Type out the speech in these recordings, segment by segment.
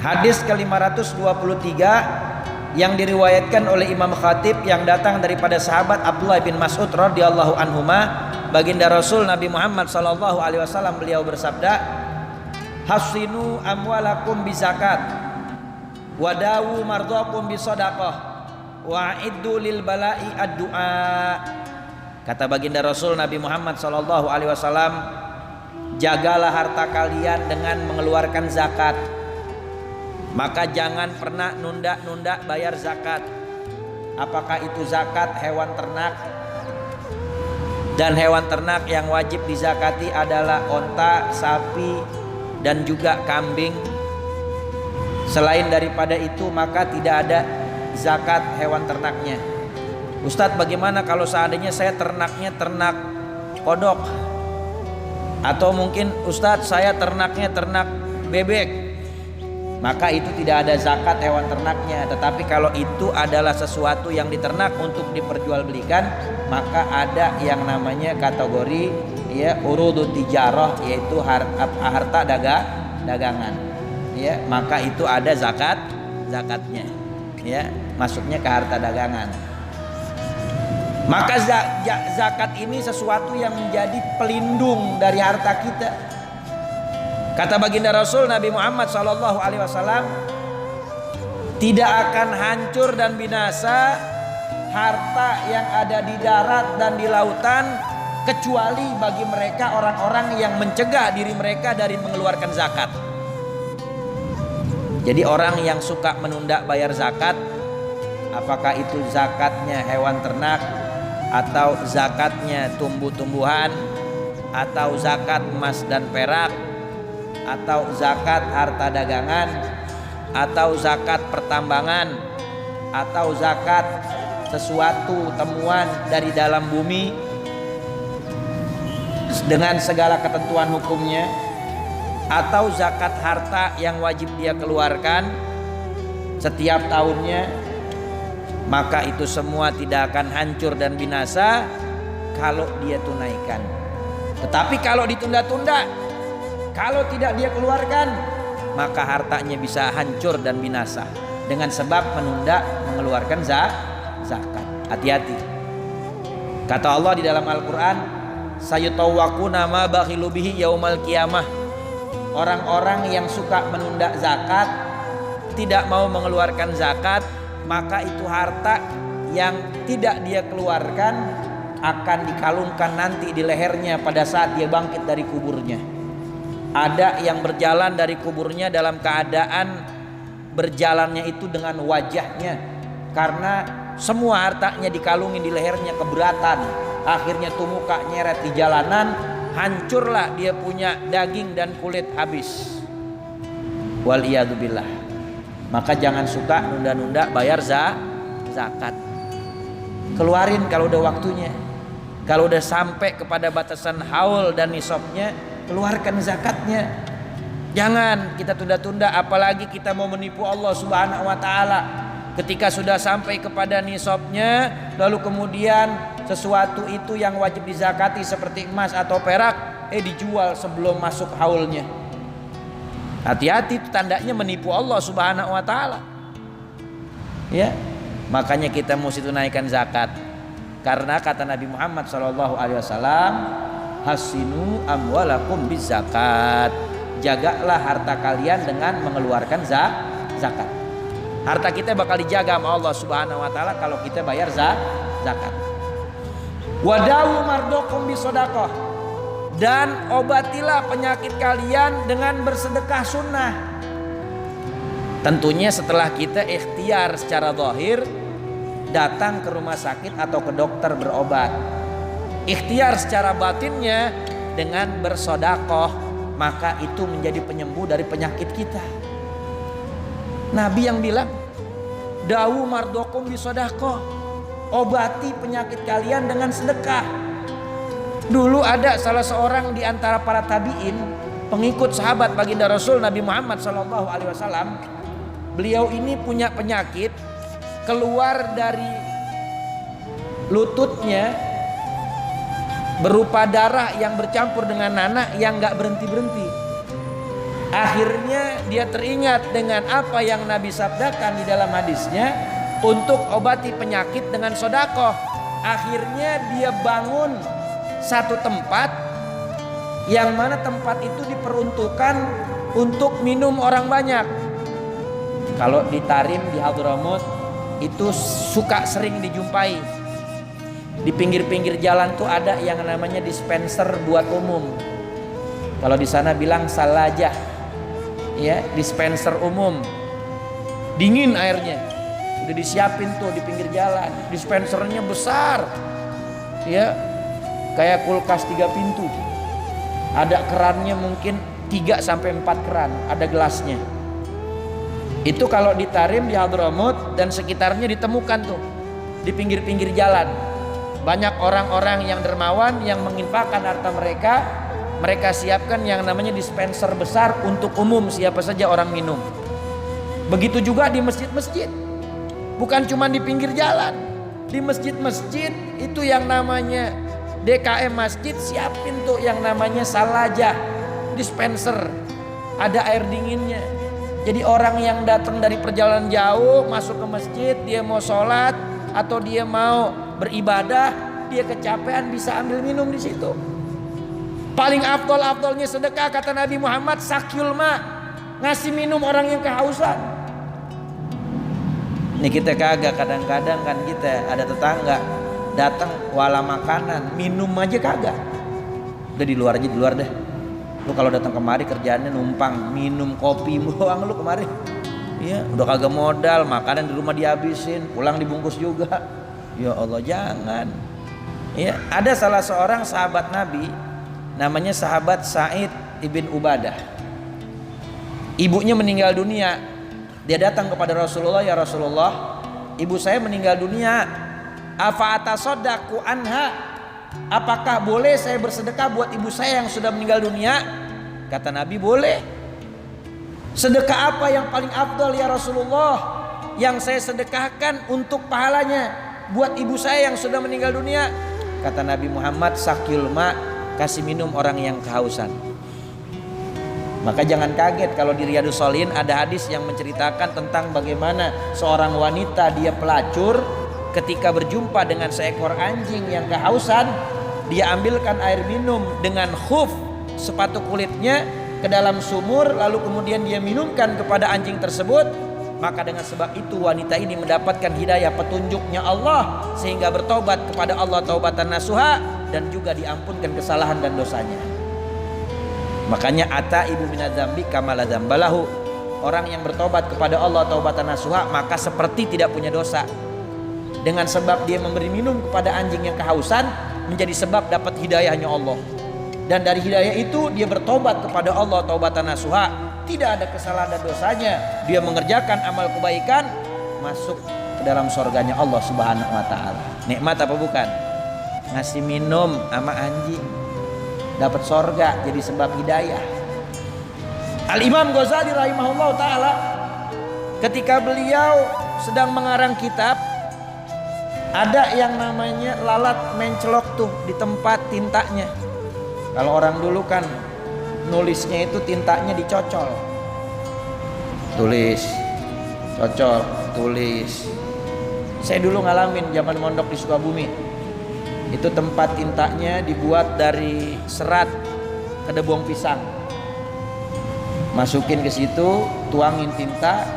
Hadis ke-523 yang diriwayatkan oleh Imam Khatib yang datang daripada sahabat Abdullah bin Mas'ud radhiyallahu anhuma, baginda Rasul Nabi Muhammad sallallahu alaihi wasallam beliau bersabda, "Hasinu amwalakum bizakat, wadawu mardhakum bisadaqah, wa'iddu lil bala'i ad-du'a." Kata baginda Rasul Nabi Muhammad sallallahu alaihi wasallam, jagalah harta kalian dengan mengeluarkan zakat. Maka jangan pernah nunda-nunda bayar zakat. Apakah itu zakat hewan ternak? Dan hewan ternak yang wajib dizakati adalah onta, sapi, dan juga kambing. Selain daripada itu maka tidak ada zakat hewan ternaknya. Ustadz, bagaimana kalau seandainya saya ternaknya ternak kodok? Atau mungkin Ustadz saya ternaknya ternak bebek? Maka itu tidak ada zakat hewan ternaknya. Tetapi kalau itu adalah sesuatu yang diternak untuk diperjualbelikan, maka ada yang namanya kategori ya urudut tijarah, yaitu harta dagangan. Ya, maka itu ada zakatnya. Ya, masuknya ke harta dagangan. Maka zakat ini sesuatu yang menjadi pelindung dari harta kita. Kata baginda Rasul Nabi Muhammad SAW, tidak akan hancur dan binasa harta yang ada di darat dan di lautan kecuali bagi mereka orang-orang yang mencegah diri mereka dari mengeluarkan zakat. Jadi orang yang suka menunda bayar zakat, apakah itu zakatnya hewan ternak, atau zakatnya tumbuh-tumbuhan, atau zakat emas dan perak, atau zakat harta dagangan, atau zakat pertambangan, atau zakat sesuatu temuan dari dalam bumi dengan segala ketentuan hukumnya, atau zakat harta yang wajib dia keluarkan setiap tahunnya, maka itu semua tidak akan hancur dan binasa kalau dia tunaikan. Tetapi kalau ditunda-tunda, kalau tidak dia keluarkan, maka hartanya bisa hancur dan binasa dengan sebab menunda mengeluarkan zakat. Hati-hati. Kata Allah di dalam Al-Quran, sayutawwaquna ma bakhilu bihi yaumal qiyamah. Orang-orang yang suka menunda zakat, tidak mau mengeluarkan zakat, maka itu harta yang tidak dia keluarkan akan dikalungkan nanti di lehernya pada saat dia bangkit dari kuburnya. Ada yang berjalan dari kuburnya dalam keadaan berjalannya itu dengan wajahnya, karena semua hartanya dikalungin di lehernya, keberatan. Akhirnya muka nyeret di jalanan, hancurlah dia punya daging dan kulit habis. Waliyadzubillah. Maka jangan suka nunda-nunda bayar zakat. Keluarin kalau udah waktunya. Kalau udah sampai kepada batasan haul dan nisabnya, keluarkan zakatnya. Jangan kita tunda-tunda, apalagi kita mau menipu Allah Subhanahu wa taala. Ketika sudah sampai kepada nisabnya, lalu kemudian sesuatu itu yang wajib dizakati seperti emas atau perak dijual sebelum masuk haulnya. Hati-hati, tandanya menipu Allah Subhanahu wa taala. Ya. Makanya kita mesti tunaikan zakat. Karena kata Nabi Muhammad sallallahu alaihi wasallam, hasinu amwalakum bizakat. Jagalah harta kalian dengan mengeluarkan zakat. Harta kita bakal dijaga sama Allah Subhanahu wa taala kalau kita bayar zakat. Wadawu mardokum bisedekah. Dan obatilah penyakit kalian dengan bersedekah sunnah. Tentunya setelah kita ikhtiar secara zahir datang ke rumah sakit atau ke dokter berobat. Ikhtiar secara batinnya dengan bersedekah, maka itu menjadi penyembuh dari penyakit kita. Nabi yang bilang, dawu mardokum bisedekah, obati penyakit kalian dengan sedekah. Dulu ada salah seorang di antara para tabi'in, pengikut sahabat baginda Rasul Nabi Muhammad SAW. Beliau ini punya penyakit, keluar dari lututnya berupa darah yang bercampur dengan nanah yang gak berhenti-berhenti. Akhirnya dia teringat dengan apa yang Nabi sabdakan di dalam hadisnya, untuk obati penyakit dengan sodakoh. Akhirnya dia bangun satu tempat yang mana tempat itu diperuntukkan untuk minum orang banyak. Kalau di Tarim, di Hadramut itu suka sering dijumpai. Di pinggir-pinggir jalan tuh ada yang namanya dispenser buat umum. Kalau di sana bilang salajah, ya, dispenser umum. Dingin airnya, udah disiapin tuh di pinggir jalan. Dispensernya besar, ya, kayak kulkas 3 pintu. Ada kerannya mungkin 3 sampai 4 keran, ada gelasnya. Itu kalau di Tarim, di Hadramut dan sekitarnya ditemukan tuh di pinggir-pinggir jalan. Banyak orang-orang yang dermawan yang menginfakkan harta mereka, mereka siapkan yang namanya dispenser besar untuk umum, siapa saja orang minum. Begitu juga di masjid-masjid. Bukan cuma di pinggir jalan, di masjid-masjid itu yang namanya DKM masjid siapin tuh yang namanya salajah, dispenser, ada air dinginnya. Jadi orang yang datang dari perjalanan jauh masuk ke masjid, dia mau sholat atau dia mau beribadah, dia kecapean bisa ambil minum di situ. Paling afdolnya sedekah kata Nabi Muhammad, sakyul ma, ngasih minum orang yang kehausan. Ini kita kagak, kadang-kadang kan kita ada tetangga datang wala makanan, minum aja kagak. Udah di luar aja, di luar deh. Lu kalau datang kemari kerjaannya numpang minum kopi doang lu kemari. Iya, udah kagak modal, makanan di rumah dihabisin, pulang dibungkus juga. Ya Allah, jangan. Iya, ada salah seorang sahabat Nabi namanya sahabat Sa'id ibn Ubadah. Ibunya meninggal dunia. Dia datang kepada Rasulullah, ya Rasulullah, ibu saya meninggal dunia. Afa atasaddaqu anha, apakah boleh saya bersedekah buat ibu saya yang sudah meninggal dunia? Kata Nabi, boleh. Sedekah apa yang paling afdal ya Rasulullah, yang saya sedekahkan untuk pahalanya buat ibu saya yang sudah meninggal dunia? Kata Nabi Muhammad, sakyul ma, kasih minum orang yang kehausan. Maka jangan kaget kalau di Riyadhus Shalihin ada hadis yang menceritakan tentang bagaimana seorang wanita, dia pelacur, ketika berjumpa dengan seekor anjing yang kehausan, dia ambilkan air minum dengan khuf, sepatu kulitnya, ke dalam sumur, lalu kemudian dia minumkan kepada anjing tersebut. Maka dengan sebab itu wanita ini mendapatkan hidayah petunjuknya Allah, sehingga bertobat kepada Allah taubatan nasuha, dan juga diampunkan kesalahan dan dosanya. Makanya ata ibu minadzambi kamala dzambalahu, orang yang bertobat kepada Allah taubatan nasuha maka seperti tidak punya dosa. Dengan sebab dia memberi minum kepada anjing yang kehausan, menjadi sebab dapat hidayahnya Allah. Dan dari hidayah itu dia bertobat kepada Allah taubatan nasuha, tidak ada kesalahan dan dosanya, dia mengerjakan amal kebaikan, masuk ke dalam surganya Allah Subhanahu wa taala. Nikmat apa bukan? Ngasih minum sama anjing, dapat surga jadi sebab hidayah. Al-Imam Ghazali rahimahullah taala ketika beliau sedang mengarang kitab, ada yang namanya lalat mencelok tuh di tempat tintanya. Kalau orang dulu kan nulisnya itu tintanya dicocol. Tulis, cocol, tulis. Saya dulu ngalamin zaman mondok di Sukabumi. Itu tempat tintanya dibuat dari serat kedebuang pisang. Masukin ke situ, tuangin tinta,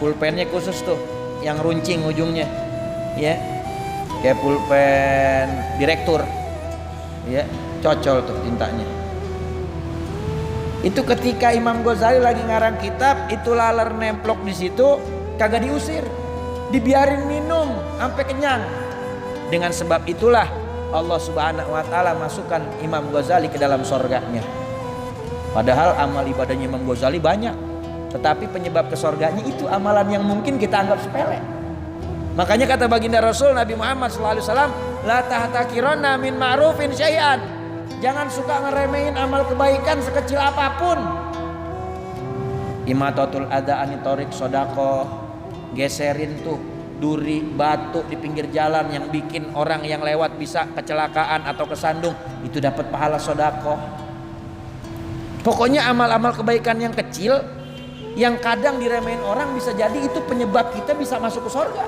pulpennya khusus tuh, yang runcing ujungnya. Ya. Kayak pulpen direktur, ya, cocol tuh tintanya. Itu ketika Imam Ghazali lagi ngarang kitab, itu laler nemplok di situ, kagak diusir, dibiarin minum sampai kenyang. Dengan sebab itulah Allah Subhanahu wa taala masukkan Imam Ghazali ke dalam surganya. Padahal amal ibadahnya Imam Ghazali banyak, tetapi penyebab ke surganya itu amalan yang mungkin kita anggap sepele. Makanya kata baginda Rasul Nabi Muhammad SAW, la tahtakironna min ma'rufin syai'an, jangan suka ngeremehin amal kebaikan sekecil apapun. Imatatul adha anitorik sodako, geserin tuh duri, batu di pinggir jalan yang bikin orang yang lewat bisa kecelakaan atau kesandung, itu dapat pahala sedekah. Pokoknya amal-amal kebaikan yang kecil yang kadang diremehin orang bisa jadi itu penyebab kita bisa masuk ke surga.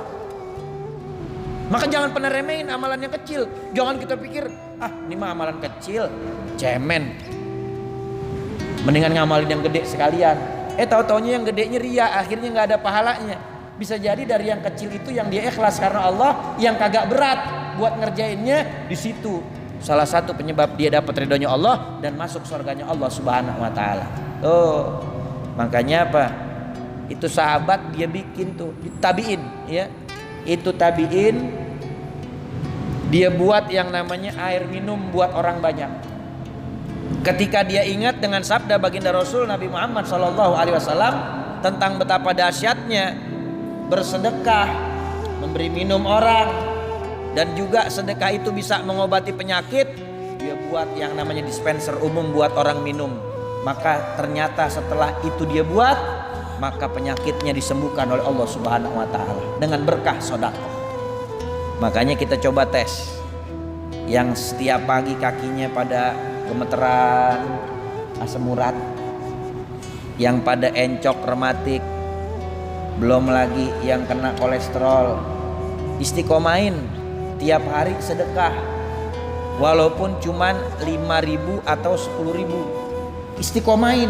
Maka jangan pernah remehin amalan yang kecil. Jangan kita pikir, ini mah amalan kecil, cemen. Mendingan ngamalin yang gede sekalian. Tahu-taunya yang gedenya ria, akhirnya nggak ada pahalanya. Bisa jadi dari yang kecil itu yang dia ikhlas karena Allah, yang kagak berat buat ngerjainnya di situ. Salah satu penyebab dia dapat ridhonya Allah dan masuk surganya Allah Subhanahu wa taala. Tuh. Makanya apa? Itu sahabat dia bikin tuh, tabiin ya. Itu tabiin dia buat yang namanya air minum buat orang banyak. Ketika dia ingat dengan sabda baginda Rasul Nabi Muhammad SAW tentang betapa dahsyatnya bersedekah, memberi minum orang, dan juga sedekah itu bisa mengobati penyakit, dia buat yang namanya dispenser umum buat orang minum. Maka ternyata setelah itu dia buat, maka penyakitnya disembuhkan oleh Allah Subhanahu wa taala dengan berkah sedekah. Makanya kita coba tes. Yang setiap pagi kakinya pada gemeteran, asam urat, yang pada encok rematik, belum lagi yang kena kolesterol, istiqomain tiap hari sedekah walaupun cuman 5.000 atau 10.000, istiqomain.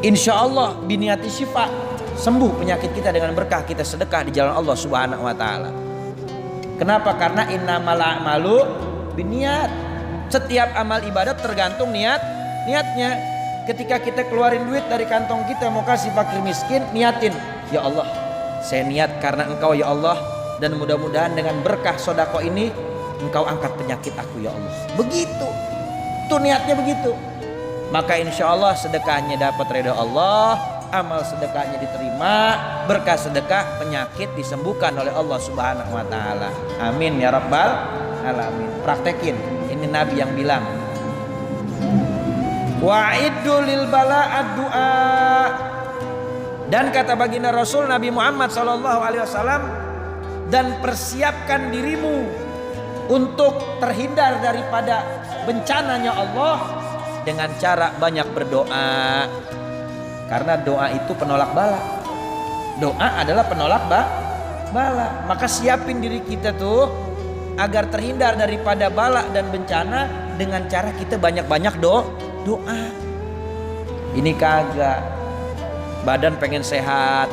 Insya Allah biniati syifa, sembuh penyakit kita dengan berkah kita sedekah di jalan Allah Subhanahu wa taala. Kenapa? Karena innamal a'malu binniyat. Setiap amal ibadat tergantung niatnya. Ketika kita keluarin duit dari kantong kita mau kasih fakir miskin, niatin, ya Allah, saya niat karena Engkau ya Allah, dan mudah-mudahan dengan berkah sedekah ini Engkau angkat penyakit aku ya Allah. Begitu. Tuh niatnya begitu. Maka insya Allah sedekahnya dapat ridha Allah, amal sedekahnya diterima, berkah sedekah penyakit disembuhkan oleh Allah Subhanahu wa taala. Amin ya rabbal alamin. Praktekin. Ini Nabi yang bilang. Wa'iddu lil bala'ad du'a. Dan kata baginda Rasul Nabi Muhammad SAW, dan persiapkan dirimu untuk terhindar daripada bencananya Allah dengan cara banyak berdoa. Karena doa itu penolak bala. Doa adalah penolak bala. Maka siapin diri kita tuh agar terhindar daripada bala dan bencana dengan cara kita banyak-banyak doa. Ini kagak. Badan pengen sehat,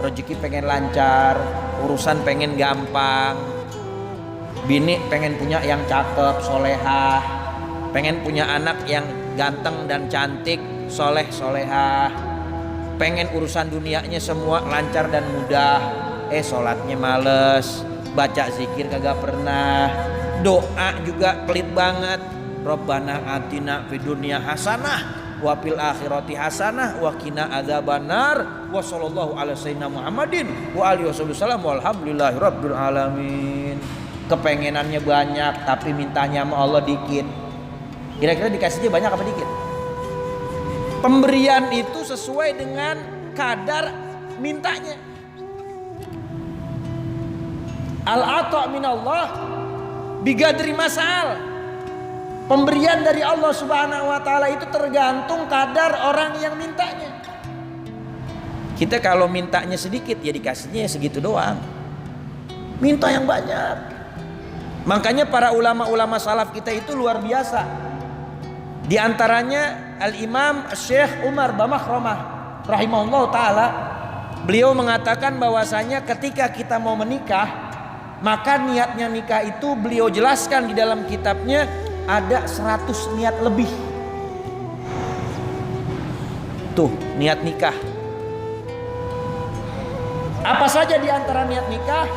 rezeki pengen lancar, urusan pengen gampang, bini pengen punya yang cakep, solehah, pengen punya anak yang ganteng dan cantik, soleh solehah, pengen urusan dunianya semua lancar dan mudah. Sholatnya males, baca zikir kagak pernah, doa juga pelit banget. Rabbana atina fid dunya hasanah wa fil akhirati hasanah wa qina adzabannar wa sallallahu ala sayyidina Muhammadin wa alihi wasallam walhamdulillahi rabbil alamin. Kepengenannya banyak tapi mintanya sama Allah dikit. Kira-kira dikasihnya banyak apa dikit? Pemberian itu sesuai dengan kadar mintanya. Al-ata' minallah bigadri masal. Pemberian dari Allah Subhanahu wa taala itu tergantung kadar orang yang mintanya. Kita kalau mintanya sedikit ya dikasihnya segitu doang. Minta yang banyak. Makanya para ulama-ulama salaf kita itu luar biasa. Di antaranya Al-Imam Syekh Umar Bamakhramah rahimahullah taala, beliau mengatakan bahwasanya ketika kita mau menikah, maka niatnya nikah itu beliau jelaskan di dalam kitabnya ada 100 niat lebih. Tuh niat nikah. Apa saja di antara niat nikah?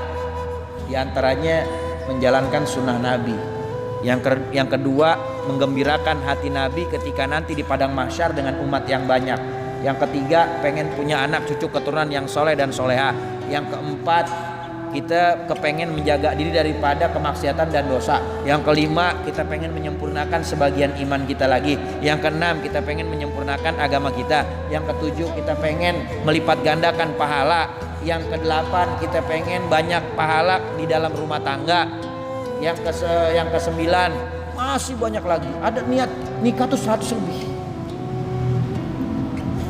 Di antaranya menjalankan sunnah Nabi. Yang kedua, menggembirakan hati Nabi ketika nanti di padang mahsyar dengan umat yang banyak. Yang ketiga, pengen punya anak cucu keturunan yang soleh dan soleha. Yang keempat, kita kepengen menjaga diri daripada kemaksiatan dan dosa. Yang kelima, kita pengen menyempurnakan sebagian iman kita lagi. Yang keenam, kita pengen menyempurnakan agama kita. Yang ketujuh, kita pengen melipat gandakan pahala. Yang ke-8 kita pengen banyak pahala di dalam rumah tangga. Yang ke-9 masih banyak lagi. Ada niat nikah tuh 100 lebih.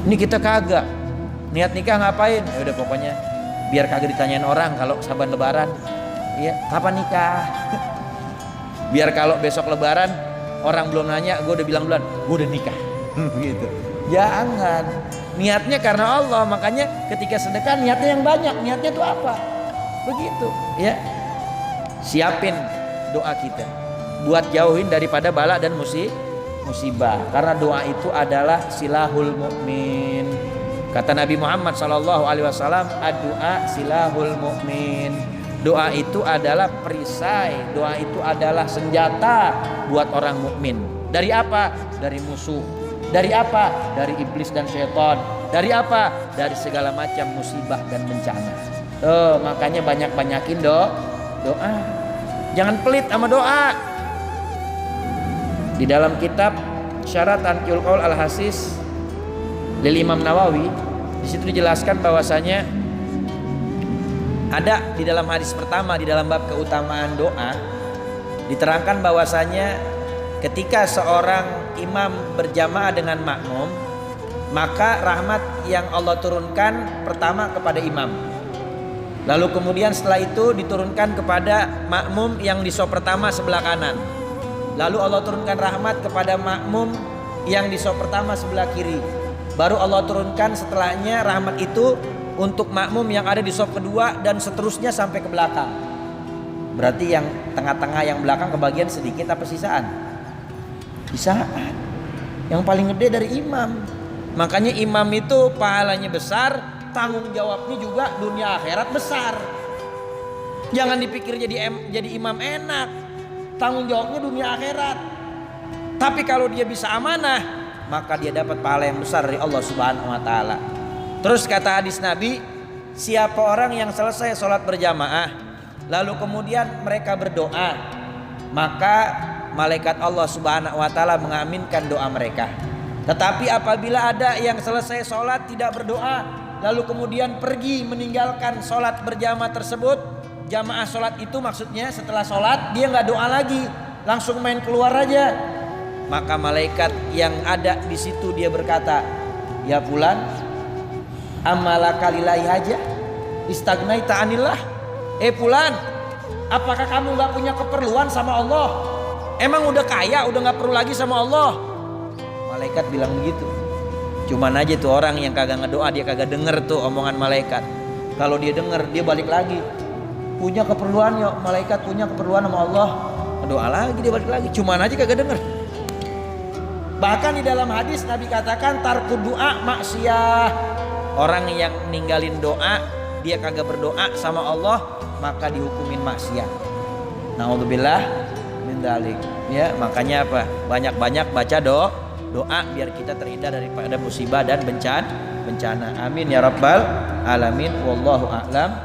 Ini kita kagak. Niat nikah ngapain? Ya udah pokoknya biar kagak ditanyain orang kalau saban lebaran. Iya, kapan nikah? Biar kalau besok lebaran orang belum nanya, gue udah bilang duluan, gue udah nikah. Gitu. Jangan. Niatnya karena Allah, makanya ketika sedekah niatnya yang banyak. Niatnya tuh apa? Begitu, ya. Siapin doa kita buat jauhin daripada bala dan musibah. Karena doa itu adalah silahul mukmin. Kata Nabi Muhammad SAW, ad-du'a silahul mu'min. Doa itu adalah perisai, doa itu adalah senjata buat orang mukmin. Dari apa? Dari musuh. Dari apa? Dari iblis dan syaitan. Dari apa? Dari segala macam musibah dan bencana. Makanya banyak-banyakin doa. Jangan pelit sama doa. Di dalam kitab Syarat Tanqiyul Qaul Al-Hasis lil Imam Nawawi, di situ dijelaskan bahwasanya ada di dalam hadis pertama di dalam bab keutamaan doa diterangkan bahwasanya ketika seorang imam berjamaah dengan makmum, maka rahmat yang Allah turunkan pertama kepada imam. Lalu kemudian setelah itu diturunkan kepada makmum yang di saf pertama sebelah kanan. Lalu Allah turunkan rahmat kepada makmum yang di saf pertama sebelah kiri. Baru Allah turunkan setelahnya rahmat itu untuk makmum yang ada di saf kedua dan seterusnya sampai ke belakang. Berarti yang tengah-tengah yang belakang kebagian sedikit apa sisaan? Sisaan. Yang paling gede dari imam. Makanya imam itu pahalanya besar, tanggung jawabnya juga dunia akhirat besar. Jangan dipikir jadi imam enak, tanggung jawabnya dunia akhirat. Tapi kalau dia bisa amanah, maka dia dapat pahala yang besar dari Allah Subhanahu wa taala. Terus kata hadis Nabi, siapa orang yang selesai sholat berjamaah lalu kemudian mereka berdoa, maka malaikat Allah Subhanahu wa taala mengaminkan doa mereka. Tetapi apabila ada yang selesai sholat tidak berdoa, lalu kemudian pergi meninggalkan sholat berjamaah tersebut, jamaah sholat itu maksudnya setelah sholat dia nggak doa lagi, langsung main keluar aja, maka malaikat yang ada di situ dia berkata, ya fulan, amalaka lillahi haja istagnaita anillah. Fulan, apakah kamu nggak punya keperluan sama Allah? Emang udah kaya, udah nggak perlu lagi sama Allah? Malaikat bilang begitu. Cuman aja tuh orang yang kagak ngedoa, dia kagak denger tuh omongan malaikat. Kalau dia denger, dia balik lagi. Punya keperluan ya, malaikat punya keperluan sama Allah. Doa lagi, dia balik lagi. Cuman aja kagak denger. Bahkan di dalam hadis Nabi katakan tarku doa maksiyah. Orang yang ninggalin doa, dia kagak berdoa sama Allah, maka dihukumin maksiat. Naudzubillah min dzalik. Ya, makanya apa? Banyak-banyak baca doa biar kita terhindar daripada musibah dan bencana. Amin ya rabbal alamin. Wallahu a'lam.